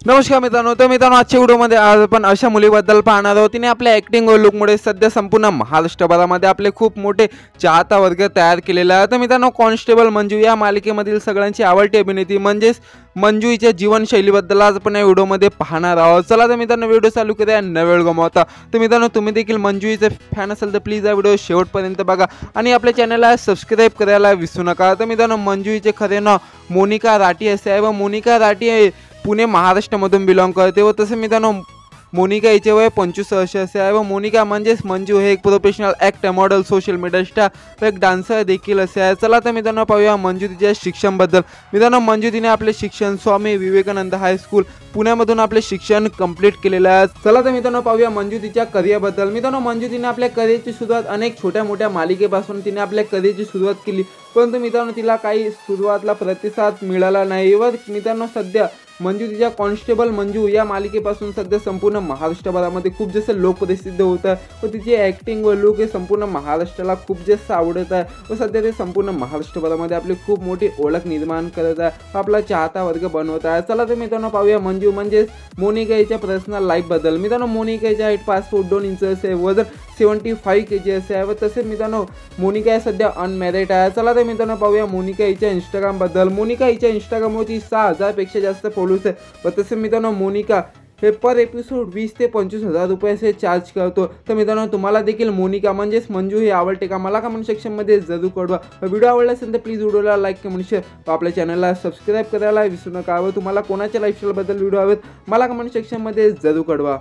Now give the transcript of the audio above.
नमस्कार मित्रांनो, तर मित्रांनो आजच्या व्हिडिओमध्ये आज आपण अशा मुलीबद्दल पाहणार आहोत. तिने आपल्या ॲक्टिंग व लुकमुळे सध्या संपूर्ण महाराष्ट्रभरामध्ये आपले खूप मोठे चाहता वर्ग तयार केलेला आहे. तर मित्रांनो, कॉन्स्टेबल मंजू या मालिकेमधील सगळ्यांची आवडती अभिनेत्री म्हणजेच मंजू हिच्या जीवनशैलीबद्दल आज आपण या व्हिडिओमध्ये पाहणार आहोत. चला तर मित्रांनो, व्हिडिओ चालू करूया न वेळ गमावता. तर मित्रांनो, तुम्ही देखील मंजू हिचे फॅन असाल तर प्लीज हा व्हिडिओ शेवटपर्यंत बघा आणि आपल्या चॅनलला सबस्क्राईब करायला विसरू नका. तर मित्रांनो, मंजू हिचे खरे नाव मोनिका राठी असे आहे व मोनिका राठी पुणे महाराष्ट्रामधून बिलॉंग करते व तसे मित्रांनो मोनिका हिचे वय 25 वर्ष असे आहे व मोनिका म्हणजेच मंजू हे एक professional actor, model, social media star व एक डान्सर देखील असे आहे. चला तर मित्रांनो पाहूया मंजू तिच्या शिक्षणाबद्दल. मित्रांनो, मंजू तिने आपले शिक्षण स्वामी विवेकानंद हायस्कूल पुण्यामधून आपले शिक्षण कंप्लीट केलेले आहे. चला तर मित्रांनो पाहूया मंजू तिच्या करिअरबद्दल. मित्रांनो, मंजू तिने आपल्या करिअरची सुरुवात अनेक छोट्या मोठ्या मालिकेपासून तिने आपल्या करिअरची सुरुवात केली, परंतु मित्रांनो तिला काही सुरुवातीला प्रतिसाद मिळाला नाही व मित्रांनो सध्या मंजू तिच्या कॉन्स्टेबल मंजू या मालिकेपासून सध्या संपूर्ण महाराष्ट्रभरामध्ये खूप जास्त लोकप्रसिद्ध होत आहे व तिची ॲक्टिंग व लुक हे संपूर्ण महाराष्ट्राला खूप जास्त आवडत आहे व सध्या ते संपूर्ण महाराष्ट्रभरामध्ये आपली खूप मोठी ओळख निर्माण करत आहे व आपला चाहता वर्ग बनवत आहे. चला तर मित्रांनो पाहूया मंजू म्हणजेच मोनिका हिच्या पर्सनल लाईफबद्दल. मित्रांनो, मोनिका हिच्या हाईट 5 फूट 2 इंच असे, वजन 75 kg असे आहे व तसेच मित्रांनो मोनिका सध्या अनमॅरिड आहे. चला तर मित्रांनो पाहूया मोनिका हिच्या इंस्टाग्रामबद्दल. मोनिका हिच्या इंस्टाग्रामवरती 6000 पेक्षा जास्त फॉलोअर्स आहे व तसे मित्रांनो मोनिका हे पर एपिसोड 20 ते 25 हजार रुपये असे चार्ज करतो. तर मित्रांनो, तुम्हाला देखील मोनिका म्हणजेच मंजू हे आवडते का? मला कमेंट सेक्शनमध्ये जरूर कळवा. व्हिडिओ आवडला असेल तर प्लीज व्हिडिओला लाईक कमेंट शेअर व आपल्या चॅनलला सबस्क्राईब करायला विसरू नका व तुम्हाला कोणाच्या लाईफस्टाईलबद्दल व्हिडिओ हवेत मला कमेंट सेक्शनमध्ये जरूर कळवा.